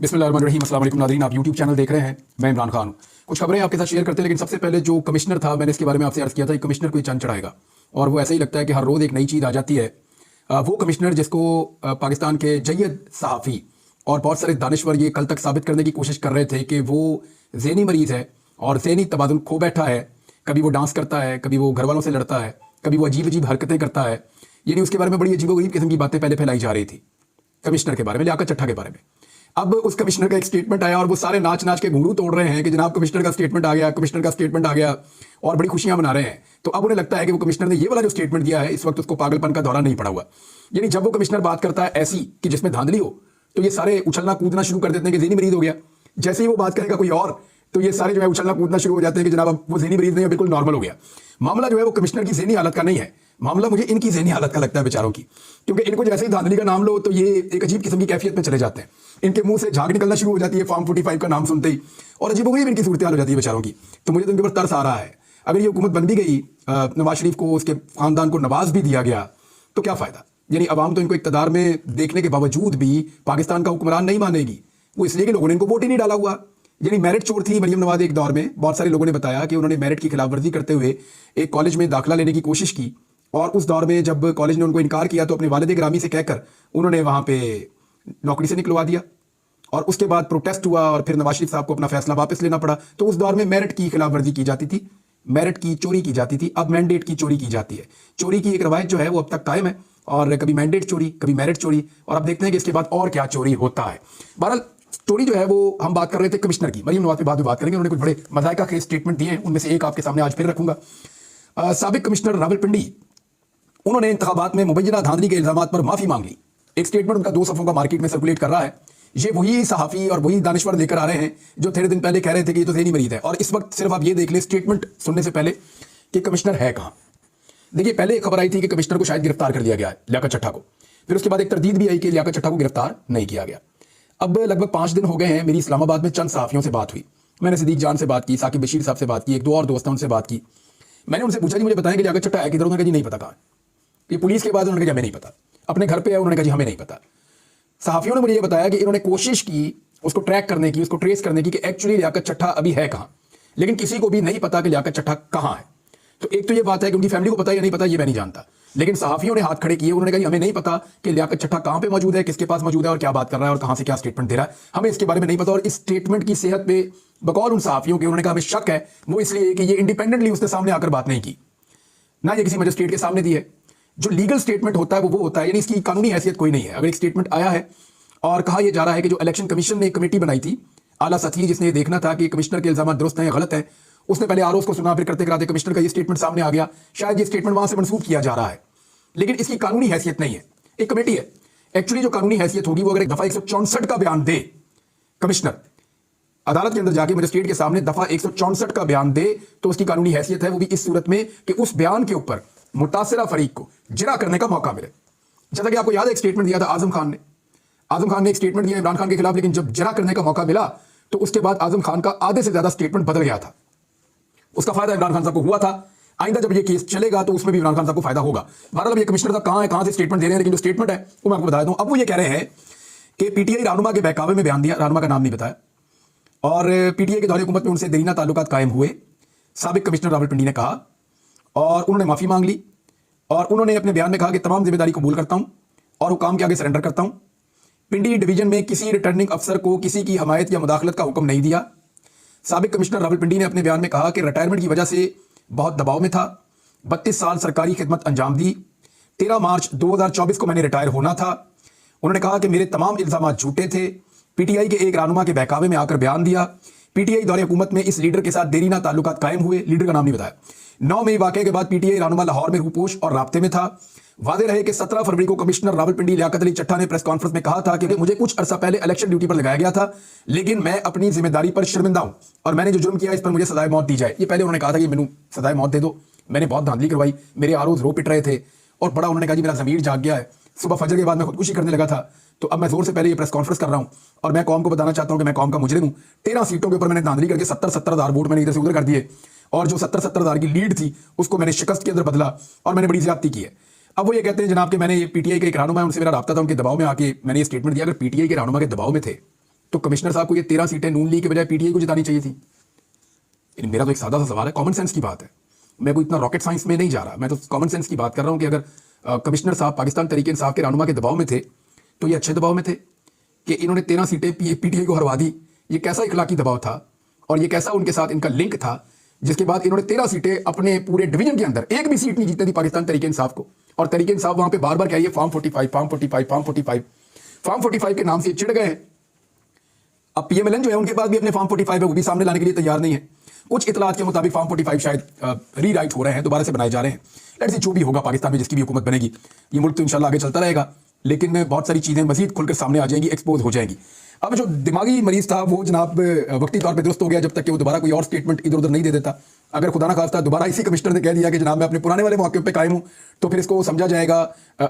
बिस्मिल्लाहिर्रहमानिर्रहीम। अस्सलाम वालेकुम नाज़रीन, आप यूट्यूब चैनल देख रहे हैं। मैं इमरान खान हूँ। कुछ खबरें आपके साथ शेयर करते हैं, लेकिन सबसे पहले जो कमिश्नर था, मैंने इसके बारे में आपसे अर्ज़ किया था कि कमिश्नर कोई चंद चढ़ाएगा और वो ऐसे ही लगता है कि हर रोज़ एक नई चीज़ आ जाती है। वो कमिश्नर जिसको पाकिस्तान के जय्यद सहाफ़ी और बहुत सारे दानिश्वर ये कल तक साबित करने की कोशिश कर रहे थे कि वो ज़हनी मरीज़ है और ज़हनी तवाज़ुन खो बैठा है। कभी वो डांस करता है, कभी वो घर वालों से लड़ता है, कभी वो अजीब अजीब हरकतें करता है। यानी उसके बारे में बड़ी अजीब किस्म की बातें पहले फैलाई जा रही थी कमिश्नर के बारे में, लियाकत चट्टा के बारे में। अब उस कमिश्नर का एक स्टेटमेंट आया और वो सारे नाच नाच के घुंघरू तोड़ रहे हैं कि जनाब कमिश्नर का स्टेटमेंट आ गया, कमिश्नर का स्टेटमेंट आ गया, और बड़ी खुशियां मना रहे हैं। तो अब उन्हें लगता है कि वो कमिश्नर ने ये वाला जो स्टेटमेंट दिया है, इस वक्त उसको पागलपन का दौरा नहीं पड़ा हुआ। यानी जब वो कमिश्नर बात करता है ऐसी कि जिसमें धांधली हो, तो ये सारे उछलना कूदना शुरू कर देते हैं कि ज़हनी मरीज हो गया। जैसे ही वो बात करेगा कोई और, तो ये सारे जो है उछलना कूदना शुरू हो जाते हैं कि जनाब अब वो ज़हनी मरीज नहीं है, बिल्कुल नॉर्मल हो गया। मामला जो है वो कमिश्नर की ज़हनी हालत का नहीं है, मामला मुझे इनकी ज़हनी हालत का लगता है बेचारों की। क्योंकि इनको जैसे ही धांधली का नाम लो तो ये एक अजीब किस्म की कैफियत में चले जाते हैं। इनके मुंह से झाग निकलना शुरू हो जाती है फॉर्म 45 का नाम सुनते ही, और अजीबोगरीब इनकी सूरत हाल हो जाती है बेचारों की। तो मुझे तो इनके ऊपर तरस आ रहा है। अगर ये हुकूमत बन भी गई, नवाज शरीफ को, उसके खानदान को नवाज भी दिया गया, तो क्या फ़ायदा। यानी अवाम तो इनको इक़्तिदार में देखने के बावजूद भी पाकिस्तान का हुक्मरान नहीं मानेगी। वो इसलिए कि लोगों ने इनको वोट ही नहीं डाला हुआ। यानी मेरिट चोर थी मरियम नवाज। एक दौर में बहुत सारे लोगों ने बताया कि उन्होंने मेरिट की खिलाफवर्जी करते हुए एक कॉलेज में दाखिला लेने की कोशिश की, और उस दौर में जब कॉलेज ने उनको इनकार किया तो अपने वालिद ग्रामी से कहकर उन्होंने वहाँ पे नौकरी से निकलवा दिया। और उसके बाद प्रोटेस्ट हुआ और फिर नवाज शरीफ साहब को अपना फैसला वापस लेना पड़ा। तो उस दौर में मेरिट की खिलाफवर्जी की जाती थी, मेरिट की चोरी की जाती थी। अब मैंडेट की चोरी की जाती है। चोरी की एक रवायत जो है वो अब तक कायम है, और कभी मैंडेट चोरी, कभी मेरिट चोरी, और अब देखते हैं कि इसके बाद और क्या चोरी होता है। बहरहाल स्टोरी जो है वो हम बात कर रहे थे कमिश्नर की। मरियम नवाज पे बाद में बात करेंगे। उन्होंने कुछ बड़े मज़ाक़ा के स्टेटमेंट दिए हैं, उनमें से एक आपके सामने आज फिर रखूंगा। साबिक कमिश्नर रावलपिंडी, उन्होंने इंतखाबात में मुबैना धांधली के इल्जामात पर माफ़ी मांग ली। एक स्टेटमेंट उनका 2 सफ़ों का मार्केट में सर्कुलेट कर रहा है। ये वही सहाफ़ी और वही दानिश्वर लेकर आ रहे हैं जो थोड़े दिन पहले कह रहे थे कि ये तो ज़हनी मरीज़ है। और इस वक्त सिर्फ आप ये देख लें स्टेटमेंट सुनने से पहले कि कमिश्नर है कहाँ। देखिए, पहले एक खबर आई थी कि कमिश्नर को शायद गिरफ्तार कर लिया गया है, लियाकत चट्टा को। फिर उसके बाद एक तरदीद भी आई कि लियाकत चट्टा को गिरफ्तार नहीं किया गया। अब लगभग 5 दिन हो गए हैं, मेरी इस्लामाबाद में चंद सहाफ़ियों से बात हुई। मैंने सिद्दीक जान से बात की, साकिब बशीर साहब से बात की, एक दो और दोस्त हैं उनसे बात की। मैंने उनसे पूछा कि मुझे बताएं कि लियाकत चट्टा है किधर। उन्होंने कहा जी नहीं पता कहाँ। ये पुलिस के बाद उन्होंने कहा हमें नहीं पता। अपने घर पे है, उन्होंने कहा जी हमें नहीं पता। सहाफ़ियों ने मुझे ये बताया कि इन्होंने कोशिश की उसको ट्रैक करने की, उसको ट्रेस करने की कि एक्चुअली लियाकत चट्टा अभी है कहाँ, लेकिन किसी को भी नहीं पता कि लियाकत चट्टा कहाँ है। तो एक तो ये बात है कि उनकी फैमिली को पता है या नहीं पता, ये मैं नहीं जानता, लेकिन सहाफ़ियों ने हाथ खड़े किए। उन्होंने कहा हमें नहीं पता कि लियाकत चट्टा कहाँ पे मौजूद है, किसके पास मौजूद है और क्या बात कर रहा है और कहाँ से क्या स्टेटमेंट दे रहा है, हमें इसके बारे में नहीं पता। और इस स्टेटमेंट की सेहत पे बकौल उन सहाफ़ियों के, उन्होंने कहा हमें शक है, वो इसलिए कि ये इंडिपेंडेंटली उसने सामने आकर बात नहीं की, ना ये किसी मजिस्ट्रेट के सामने दी है। जो लीगल स्टेटमेंट होता है वो होता है, यानी इसकी कानूनी हैसियत कोई नहीं है। अगर एक स्टेटमेंट आया है और कहा यह जा रहा है कि जो इलेक्शन कमीशन ने एक कमेटी बनाई थी आला सतही, जिसने ये देखना था कि कमिश्नर के इल्जाम दुरुस्त हैं या गलत हैं, उसने पहले आरओज़ को सुना, फिर करते कराते कमिश्नर का ये स्टेटमेंट सामने आ गया। शायद ये स्टेटमेंट वहां से मंसूब किया जा रहा है, लेकिन इसकी कानूनी हैसियत नहीं है। एक कमेटी है। एक्चुअली जो कानूनी हैसियत होगी वो अगर एक दफा 164 का बयान दे कमिश्नर, अदालत के अंदर जाके मजिस्ट्रेट के सामने दफा 164 का बयान दे, तो उसकी कानूनी हैसियत है। वो भी इस सूरत में कि उस बयान के ऊपर मुतासिरा फरीक को जिरा करने का मौका मिले। जैसा कि आपको याद है, एक स्टेटमेंट दिया था आजम खान ने। आजम खान ने एक स्टेटमेंट दिया इमरान खान के खिलाफ, लेकिन जब जिरा करने का मौका मिला तो उसके बाद आजम खान का आधे से ज्यादा स्टेटमेंट बदल गया था। उसका फायदा इमरान खान साहब को हुआ था। आइंदा जब ये केस चलेगा तो उसमें भी इमरान खान साहब को फायदा होगा। बहरहाल ये कमिश्नर साहब कहाँ है, कहाँ से स्टेटमेंट दे रहे हैं, लेकिन जो स्टेटमेंट है वो मैं आपको बता देता हूं। अब वो ये कह रहे हैं कि पीटीआई रहनुमा के बहकावे में बयान दिया, रहनुमा का नाम नहीं बताया, और पीटीआई के दौरे हुकूमत में उनसे देरीना ताल्लुकात कायम हुए, साबिक कमिश्नर रावलपिंडी ने कहा, और उन्होंने माफी मांग ली। और उन्होंने अपने बयान में कहा कि तमाम जिम्मेदारी कबूल करता हूं और हुकाम के आगे सरेंडर करता हूं। पिंडी डिवीजन में किसी रिटर्निंग अफसर को किसी की हमायत या मुदाखलत का हुक्म नहीं दिया। साबिक कमिश्नर रावलपिंडी ने अपने बयान में कहा कि रिटायरमेंट की वजह से बहुत दबाव में था। 32 साल सरकारी खिदमत अंजाम दी। 13 मार्च 2024 को मैंने रिटायर होना था। उन्होंने कहा कि मेरे तमाम इल्जाम झूठे थे। पीटीआई के एक रहनुमा के बहकावे में आकर बयान दिया। पीटीआई दौरे हुकूमत में इस लीडर के साथ देरीना ताल्लुकात कायम हुए। लीडर का नाम नहीं बताया। 9 मई वाकये के बाद पीटीआई रहनुमा लाहौर में रूपोश और राब्ते में था। वादे रहे कि 17 फरवरी को कमिश्नर रावलपिंडी लियाकत अली चट्टा ने प्रेस कॉन्फ्रेंस में कहा था कि मुझे कुछ अरसा पहले इलेक्शन ड्यूटी पर लगाया गया था, लेकिन मैं अपनी जिम्मेदारी पर शर्मिंदा हूं और मैंने जो जुर्म किया इस पर मुझे सजाए मौत दी जाए। ये पहले उन्होंने कहा था कि मैंने सजाए मौत दे दो, मैंने बहुत धांधली करवाई, मेरे आरोप रो पिट रहे थे, और बड़ा उन्होंने कहा जी मेरा ज़मीर जाग गया है, सुबह फजर के बाद मैं खुदकुशी करने लगा था, तो अब मैं जोर से पहले ये प्रेस कॉन्फ्रेंस कर रहा हूं और मैं कौम को बताना चाहता हूं कि मैं कौम का मुजरिम हूं। 13 सीटों के ऊपर मैंने धांधली करके 70-70 हज़ार वोट मैंने इधर से उधर कर दिए, और जो 70-70 हज़ार की लीड थी उसको मैंने शिकस्त के अंदर बदला, और मैंने बड़ी ज्यादती की है। अब वो ये कहते हैं जनाब कि मैंने ये पीटीआई के एक रहनुमा है, उनसे मेरा राब्ता था, उनके दबाव में आके मैंने ये स्टेटमेंट दिया। अगर पीटीआई के रहनुमा के दबाव में थे तो कमिश्नर साहब को ये 13 सीटें नून लीग के बजाय पीटीआई को जितानी चाहिए थी। मेरा तो एक सादा सा सवाल है, कॉमन सेंस की बात है, मैं कोई इतना रॉकेट साइंस में नहीं जा रहा, मैं तो कॉमन सेंस की बात कर रहा हूं कि अगर कमिश्नर साहब पाकिस्तान तहरीक इंसाफ के रहनुमा के दबाव में थे तो ये अच्छे दबाव में थे कि इन्होंने 13 सीटें पीटीआई को हरवा दी। ये कैसा इखलाकी दबाव था और ये कैसा उनके साथ इनका लिंक था, जिसके बाद इन्होंने 13 सीटें अपने पूरे डिवीजन के अंदर एक भी सीट नहीं जीतने दी पाकिस्तान तहरीक इंसाफ को। और तहरीक इंसाफ वहां पे बार बार कहिए फॉर्म 45 फॉर्म 45 फॉर्म 45 फॉर्म 45 के नाम से चिढ़ गए हैं। अब पीएमएलएन जो है उनके पास भी अपने फॉर्म 45 है, वो भी सामने लाने के लिए तैयार नहीं है। कुछ इतलात के मुताबिक फॉर्म 45 शायद रीराइट हो रहे हैं, दोबारा से बनाए जा रहे हैं। लेट्स सी जो भी होगा, पाकिस्तान में जिसकी भी हुकूमत बनेगी, ये मुल्क तो इंशाल्लाह आगे चलता रहेगा, लेकिन बहुत सारी चीज़ें मजीद खुलकर सामने आ जाएंगी, एक्सपोज हो जाएंगी। अब जो दिमागी मरीज था वो जनाब वक्ती तौर पे दुरुस्त हो गया जब तक कि वो दोबारा कोई और स्टेटमेंट इधर उधर नहीं दे देता। अगर खुदा ना खास्ता दोबारा इसी कमिश्नर ने कह दिया कि जनाब मैं अपने पुराने वाले मौके पे कायम हूँ, तो फिर इसको समझा जाएगा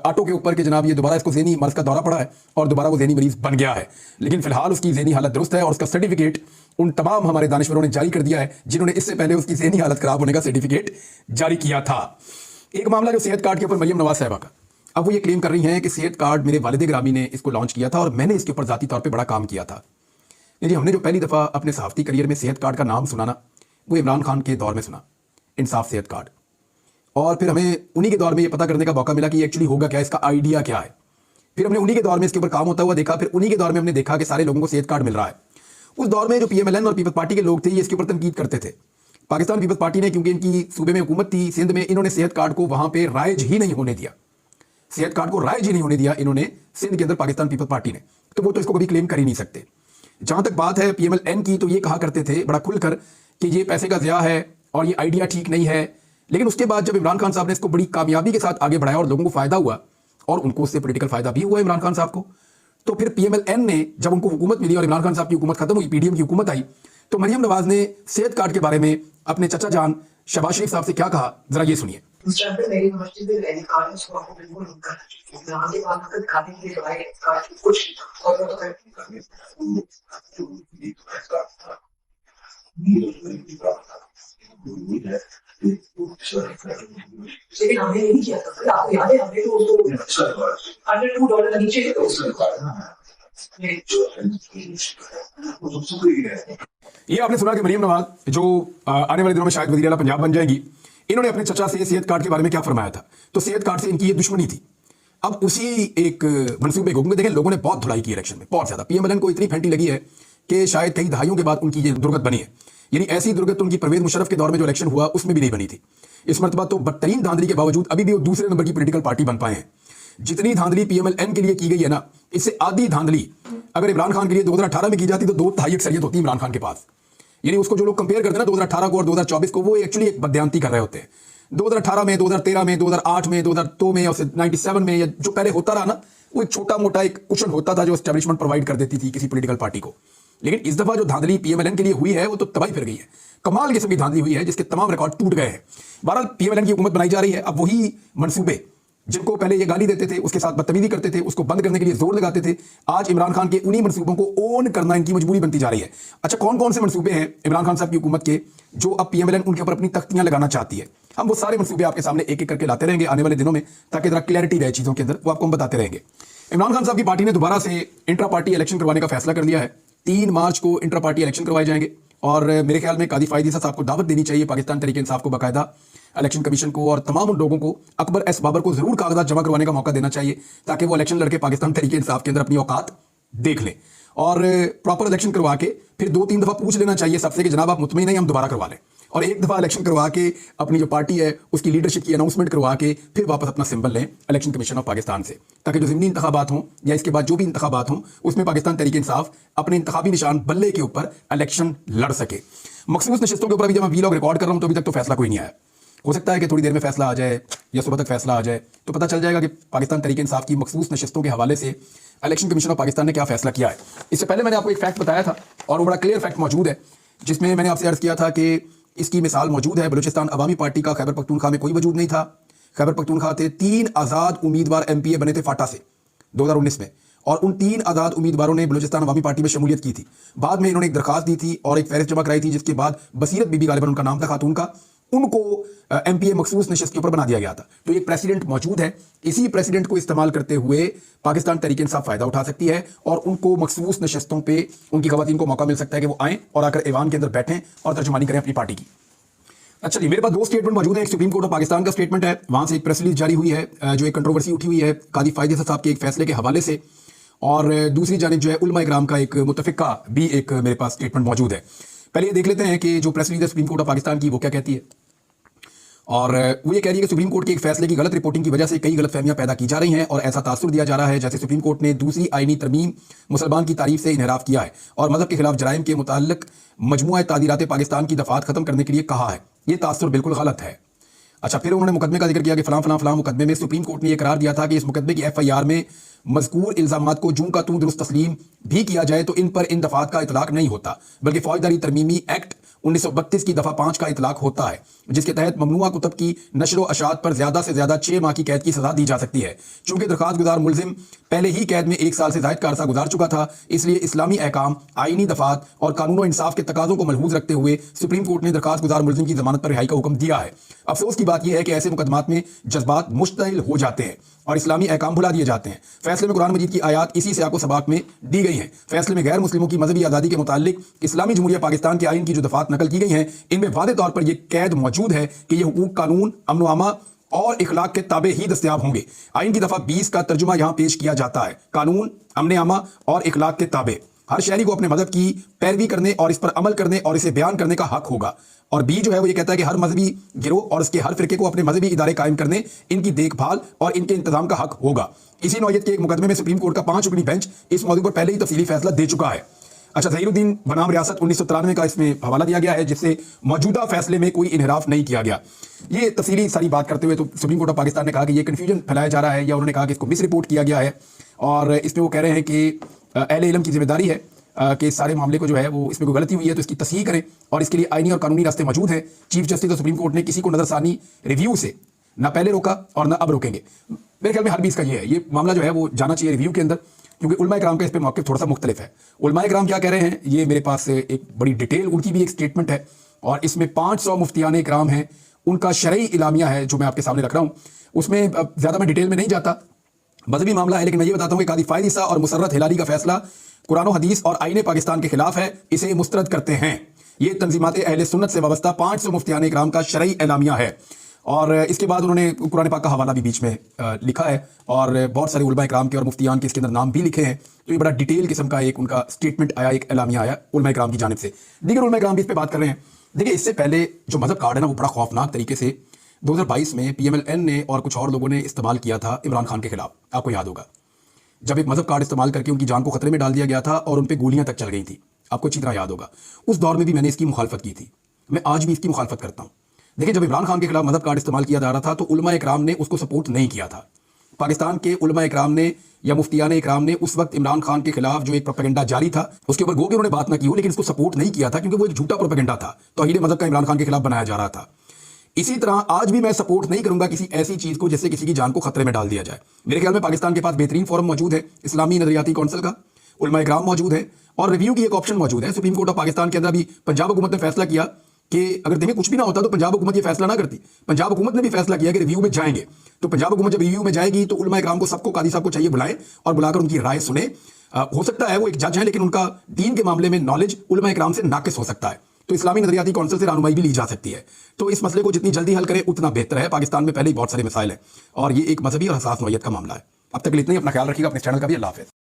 ऑटो के ऊपर कि जनाब ये दोबारा इसको ज़हनी मर्ज का दौरा पड़ा है और दोबारा वो ज़हनी मरीज बन गया है। लेकिन फिलहाल उसकी ज़हनी हालत दुरुस्त है और उसका सर्टिफिकेट उन तमाम हमारे दानिश्वरों ने जारी कर दिया है जिन्होंने इससे पहले उसकी ज़हनी हालत खराब होने का सर्टिफिकेट जारी किया था। एक मामला जो सेहत कार्ड के ऊपर मरियम नवाज साहिबा का, अब वो ये क्लेम कर रही हैं कि सेहत कार्ड मेरे वालिद ग्रामी ने इसको लॉन्च किया था और मैंने इसके ऊपर ज़ाती तौर पर बड़ा काम किया था। जी, हमने जो पहली दफ़ा अपने सहाफ़ती करियर में सेहत कार्ड का नाम सुना ना, वो इमरान खान के दौर में सुना, इंसाफ सेहत कार्ड। और फिर हमें उन्हीं के दौर में ये पता करने का मौका मिला कि एक्चुअली होगा क्या, इसका आइडिया क्या है। फिर हमने उन्हीं के दौर में इसके ऊपर काम होता हुआ देखा, फिर उन्हीं के दौर में हमने देखा कि सारे लोगों को सेहत कार्ड मिल रहा है। उस दौर में जो पीएमएलएन और पीपल्स पार्टी के लोग थे ये इसके ऊपर तनकीद करते थे। पाकिस्तान पीपल्स पार्टी ने, क्योंकि इनकी सूबे में हुकूमत थी सिंध में, इन्होंने सेहत कार्ड को वहां पर राइज ही नहीं होने दिया, सेहत कार्ड को राइज ही नहीं होने दिया इन्होंने सिंध के अंदर पाकिस्तान पीपल्स पार्टी ने। तो वो तो इसको कभी क्लेम कर ही नहीं सकते। जहां तक बात है पीएमएलएन की, तो ये कहा करते थे बड़ा खुलकर कि ये पैसे का ज़िया है और ये आइडिया ठीक नहीं है। लेकिन उसके बाद जब इमरान खान साहब ने इसको बड़ी कामयाबी के साथ आगे बढ़ाया और लोगों को फायदा हुआ और उनको उससे पॉलिटिकल फायदा भी हुआ इमरान खान साहब को, तो फिर पीएमएलएन ने जब उनको हुकूमत मिली और इमरान खान साहब की हुकूमत खत्म हुई, पीडीएम की हुकूमत आई, तो मरियम नवाज ने सेहत कार्ड के बारे में अपने चचा जान शहबाज शरीफ साहब से क्या कहा, जरा ये सुनिए। लेकिन हमने ये नहीं किया था, फिर आपको याद है हमने तो उसको $102 नीचे ये आपने सुना कि मरियम नवाज जो आने वाले दिनों में शायद वज़ीर आला पंजाब बन जाएंगी, इन्होंने अपने चचा से सेहत कार्ड के बारे में क्या फरमाया था। तो सेहत कार्ड से इनकी ये दुश्मनी थी। अब उसी एक मनसूबे को देखें, लोगों ने बहुत धुलाई की इलेक्शन में, बहुत ज्यादा। पीएमएलएन को इतनी फेंटी लगी है कि शायद कई दहाइयों के बाद उनकी ये दुर्गत बनी है। यानी ऐसी दुर्गत उनकी परवेज मुशर्रफ के दौर में जो इलेक्शन हुआ उसमें भी नहीं बनी थी। इस मरतबा तो बदतरीन धांधली के बावजूद अभी भी वो दूसरे नंबर की पॉलिटिकल पार्टी बन पाए हैं। जितनी धांधली पीएमएलएन के लिए की गई है ना, इससे आधी धांधली अगर इमरान खान के लिए 2018 में की जाती तो 2/3 अक्सरियत होती इमरान खान के पास। यानी उसको जो लोग कंपेयर करते हैं ना 2018 को और 2024 को, वो एक्चुअली एक बदयांती कर रहे होते हैं। 2018 में, 2013 में, 2008 में, 2002 में और 97 में, या जो पहले होता रहा ना, वो एक छोटा मोटा एक कुशन होता था जो एस्टेब्लिशमेंट प्रोवाइड कर देती थी किसी पॉलिटिकल पार्टी को। लेकिन इस दफा जो धांधली पीएमएलएन के लिए हुई है वो तो तबाही फिर गई है। कमाल किस्म की धांधली हुई है जिसके तमाम रिकॉर्ड टूट गए हैं। बहरहाल पीएमएलएन की हुकूमत बनाई जा रही है। अब वही मनसूबे जिनको पहले ये गाली देते थे, उसके साथ बदतमीजी करते थे, उसको बंद करने के लिए जोर लगाते थे, आज इमरान खान के उन्हीं मनसूबों को ओन करना इनकी मजबूरी बनती जा रही है। अच्छा, कौन कौन से मनसूबे हैं इमरान खान साहब की हुकूमत के जो अब पीएमएलएन उनके ऊपर अपनी तख्तियां लगाना चाहती है? हम वो सारे मनसूबे आपके सामने एक एक करके लाते रहेंगे आने वाले दिनों में, ताकि जरा क्लैरिटी रहे चीज़ों के अंदर, वो आपको हम बताते रहेंगे। इमरान खान साहब की पार्टी ने दोबारा से इंट्रा पार्टी इलेक्शन करवाने का फैसला कर लिया है। 3 मार्च को इंट्रा पार्टी इलेक्शन करवाए जाएंगे और मेरे ख्याल में कादी फायदी साहब को दावत देनी चाहिए पाकिस्तान तहरीक इंसाफ को, बाकायदा इलेक्शन कमीशन को और तमाम उन लोगों को, अकबर एस बाबर को जरूर कागजात जमा करवाने का मौका देना चाहिए ताकि वो इलेक्शन लड़के पाकिस्तान तहरीक इंसाफ के अंदर अपनी औकात देख लें और प्रॉपर इलेक्शन करवा के फिर 2-3 दफा पूछ लेना चाहिए सबसे कि जनाब आप मुतमईन नहीं, हम दोबारा करवा लें। और एक दफा इलेक्शन करवा के अपनी जो पार्टी है उसकी लीडरशिप की अनाउंसमेंट करवा के फिर वापस अपना सिंबल लें इलेक्शन कमीशन ऑफ पाकिस्तान से, ताकि जो ज़िमनी इंतखाबात हों या इसके बाद जो भी इंतखाबात हों उसमें पाकिस्तान तहरीक इंसाफ अपने इंतखाबी निशान बल्ले के ऊपर इलेक्शन लड़ सके। मखसूस नशिस्तों के ऊपर अभी जब मैं वीलॉग रिकॉर्ड कर रहा हूं तो अभी तक तो फैसला कोई नहीं आया। हो सकता है कि थोड़ी देर में फैसला आ जाए या सुबह तक फैसला आ जाए तो पता चल जाएगा कि पाकिस्तान तहरीक इंसाफ की मखसूस नशिस्तों के हवाले से इलेक्शन कमीशन ऑफ पाकिस्तान ने क्या फैसला किया है। इससे पहले मैंने आपको एक फैक्ट बताया था और वो बड़ा क्लियर फैक्ट मौजूद है, जिसमें मैंने आपसे अर्ज किया था कि इसकी मिसाल मौजूद है। बलूचिस्तान अवामी पार्टी का खैबर पख्तूनख्वा में कोई वजूद नहीं था। खैबर पख्तूनख्वा थे 3 आज़ाद उम्मीदवार एमपीए बने थे फाटा से 2019 में, और उन 3 आज़ाद उम्मीदवारों ने बलूचिस्तान अवामी पार्टी में शमूलियत की थी। बाद में इन्होंने एक दरखास्त दी थी और एक फहरिस्त जमा कराई थी, जिसके बाद बसीरत बीबी गालिबन उनका नाम था खातून का, उनको MPA मखसूस नशस्त के ऊपर बना दिया गया था। तो एक प्रेसिडेंट मौजूद है, इसी प्रेसिडेंट को इस्तेमाल करते हुए पाकिस्तान तहरीक इंसाफ फायदा उठा सकती है और उनको मखसूस नशस्तों पे उनकी खवातीन को मौका मिल सकता है कि वो आएं और आकर ऐवान के अंदर बैठें और तर्जुमानी करें अपनी पार्टी की। अच्छा जी, मेरे पास दो स्टेटमेंट मौजूद है। एक सुप्रीम कोर्ट ऑफ पाकिस्तान का स्टेटमेंट है, वहां से एक प्रेस रिलीज जारी हुई है जो एक कंट्रोवर्सी उठी हुई है कादी फायदे साहब के एक फैसले के हवाले से, और दूसरी जानिब जो है उलमा इकराम का एक मुतफिका भी एक मेरे पास स्टेटमेंट मौजूद है। पहले ये देख लेते हैं कि जो प्रेस रिलीज है सुप्रीम कोर्ट ऑफ पाकिस्तान की वो क्या कहती है। और वो ये कह रही है कि सुप्रीम कोर्ट के एक फैसले की गलत रिपोर्टिंग की वजह से कई गलतफहमियां पैदा की जा रही हैं और ऐसा तासुर दिया जा रहा है जैसे सुप्रीम कोर्ट ने दूसरी आईनी तरमीम मुसलमान की तारीफ से इनहराफ किया है और मजहब के खिलाफ जराइम के मुताल्लिक मजमुआ तादीरात पाकिस्तान की दफात खत्म करने के लिए कहा है। ये तासुर बिल्कुल गलत है। अच्छा, फिर उन्होंने मुकदमे का जिक्र किया कि फलां मुकदमे में सुप्रीम कोर्ट ने यह करार दिया था कि इस मुकदमे की FIR में मज़कूर इल्जामात को जूं का तूं दुरुस्त तस्लीम भी किया जाए तो इन पर इन दफात का इतलाक नहीं होता, बल्कि फौजदारी तरमीमी एक्ट 1932 की दफा 5 का इतलाक होता है, जिसके तहत ममनुआ कुतब की नशर व अशात पर ज्यादा से ज्यादा 6 माह की कैद की सजा दी जा सकती है। चूंकि दरखास्त गुजार मुलजिम पहले ही कैद में 1 साल से ज्यादा का अरसा गुजार चुका था, इसलिए इस्लामी अहकाम, आईनी दफात और कानून व इंसाफ के तकाजों को मलहूज रखते हुए सुप्रीम कोर्ट ने दरखास्त गुजार मुलजिम की जमानत पर रिहाई का हुक्म दिया है। अफसोस की बात यह है कि ऐसे मुकदमात में जज्बात मुश्तइल हो जाते हैं और इस्लामी अहकाम भुला दिए जाते हैं। फैसले में कुरान मजीद की आयात इसी सियाको सबाक में दी गई हैं। फैसले में गैर मुस्लिमों की मजहबी आज़ादी के मुताल्लिक इस्लामी जमहूरिया पाकिस्तान के आइन की जो दफात नकल की गई हैं, इनमें वादे तौर पर यह कैद मौजूद है कि यह हुकूक, कानून, अमन अमा और इखलाक के ताबे ही दस्तयाब होंगे। आइन की दफा 20 का तर्जुमा यहां पेश किया जाता है, कानून, अमन अमा और इखलाक के ताबे। हर शहरी को अपने मजहब की पैरवी करने और इस पर अमल करने और इसे बयान करने का हक होगा। और बी जो है वो ये कहता है कि हर मजहबी गिरोह और इसके हर फिरके को अपने मजहबी इदारे कायम करने, इनकी देखभाल और इनके इंतजाम का हक होगा। इसी नौयत के एक मुकदमे में सुप्रीम कोर्ट का 5 रुकनी बेंच इस मौजू पर पहले ही तफसीली फैसला दे चुका है। अच्छा, ज़हीरुद्दीन बनाम रियासत 1993 का इसमें हवाला दिया गया है, जिससे मौजूदा फैसले में कोई इनहराफ नहीं किया गया। ये तफसीली सारी बात करते हुए तो सुप्रीम कोर्ट ऑफ पाकिस्तान ने कहा कि ये कन्फ्यूजन फैलाया जा रहा है, या उन्होंने कहा कि इसको मिस रिपोर्ट किया गया है। और इसमें वो कह रहे हैं कि अहले इल्म की जिम्मेदारी है कि इस सारे मामले को जो है वो इसमें कोई गलती हुई है तो इसकी तस्हीह करें, और इसके लिए आईनी और कानूनी रास्ते मौजूद हैं। Chief justice of supreme court ने किसी को नजरसानी रिव्यू से ना पहले रोका और ना अब रोकेंगे। मेरे ख्याल में हर बीस का ये मामला जो है वो जाना चाहिए रिव्यू के अंदर, क्योंकि उलमा इकराम का इस पर मौक़िफ़ थोड़ा सा मुख्तलिफ है। उलमा इकराम क्या कह रहे हैं, ये मेरे पास एक बड़ी डिटेल उनकी भी एक स्टेटमेंट है, और इसमें 500 मुफ्तियान इकराम हैं, उनका शरई इलामिया है जो मैं आपके सामने रख रहा हूँ। उसमें ज़्यादा मैं डिटेल में नहीं जाता, मजहबी मामला है, लेकिन मैं ये बताता हूँ कि कादी फायद ईसा और मुसर्रत हिलाली का फैसला कुरान और हदीस और आईने पाकिस्तान के खिलाफ है, इसे मुस्तरद करते हैं। ये तंजीमात अहले सुन्नत से वाबस्ता 500 मुफ्तियान इकराम का शरई एलामिया है। और इसके बाद उन्होंने कुरान पाक का हवाला भी बीच में लिखा है, और बहुत सारे उलमा इकराम के और मुफ्तियान के इसके अंदर नाम भी लिखे हैं। तो ये बड़ा डिटेल किस्म का एक उनका स्टेटमेंट आया, एक एलामिया आया उलमा इकराम की जानिब से। दीगर उलमा इकराम भी इस पर बात कर रहे हैं। देखिए, इससे पहले जो मजहब कार्ड है ना, वो बड़ा खौफनाक तरीके से 2022 में PMLN ने और कुछ और लोगों ने इस्तेमाल किया था इमरान खान के खिलाफ। आपको याद होगा, जब एक मजहब कार्ड इस्तेमाल करके उनकी जान को खतरे में डाल दिया गया था और उन पर गोलियां तक चल गई थी। आपको अच्छी तरह याद होगा, उस दौर में भी मैंने इसकी मुखालफत की थी। मैं आज भी इसकी मुखालफत करता हूं। देखिए, जब इमरान खान के खिलाफ मजहब कार्ड इस्तेमाल किया जा रहा था तो उलमा इकराम ने उसको सपोर्ट नहीं किया था। पाकिस्तान के उलमा इकराम ने या मुफ्तियान इकराम ने उस वक्त इमरान खान के खिलाफ जो एक प्रोपेगेंडा जारी था उसके ऊपर गो के उन्होंने बात ना की हो, लेकिन इसको सपोर्ट नहीं किया था क्योंकि वो एक झूठा प्रोपेगेंडा था, तौहीद मजहब का इमरान खान के खिलाफ बनाया जा रहा था। इसी तरह आज भी मैं सपोर्ट नहीं करूंगा किसी ऐसी चीज को जिससे किसी की जान को खतरे में डाल दिया जाए। मेरे ख्याल में पाकिस्तान के पास बेहतरीन फोरम मौजूद है, इस्लामी नजरियाती कौंसिल का, उलमा इकराम मौजूद है, और रिव्यू की एक ऑप्शन मौजूद है। सुप्रीम कोर्ट ऑफ पाकिस्तान के अंदर अभी पंजाब हुकूमत ने फैसला किया कि अगर तुम्हें कुछ भी ना होता तो पंजाब हुकूमत ये फैसला ना करती। पंजाब हुकूमत ने भी फैसला किया कि रिव्यू में जाएंगे, तो पंजाब हुकूमत जब रिव्यू में जाएगी तो उलमा इकराम को, सबको, कादी साहब को चाहिए बुलाएं और बुलाकर उनकी राय सुने। हो सकता है वो एक जज है, लेकिन उनका दीन के मामले में नॉलेज उलमा इकराम से नाकिस हो सकता है, तो इस्लामी नजरियाती कौंसिल से रहनुमाई भी ली जा सकती है। तो इस मसले को जितनी जल्दी हल करें उतना बेहतर है। पाकिस्तान में पहले ही बहुत सारे मसाइल हैं और ये एक मजहबी और हसास नौयत का मामला है। अब तक के लिए इतना ही। अपना ख्याल रखिएगा, अपने चैनल का भी। अल्लाह हाफ़िज़।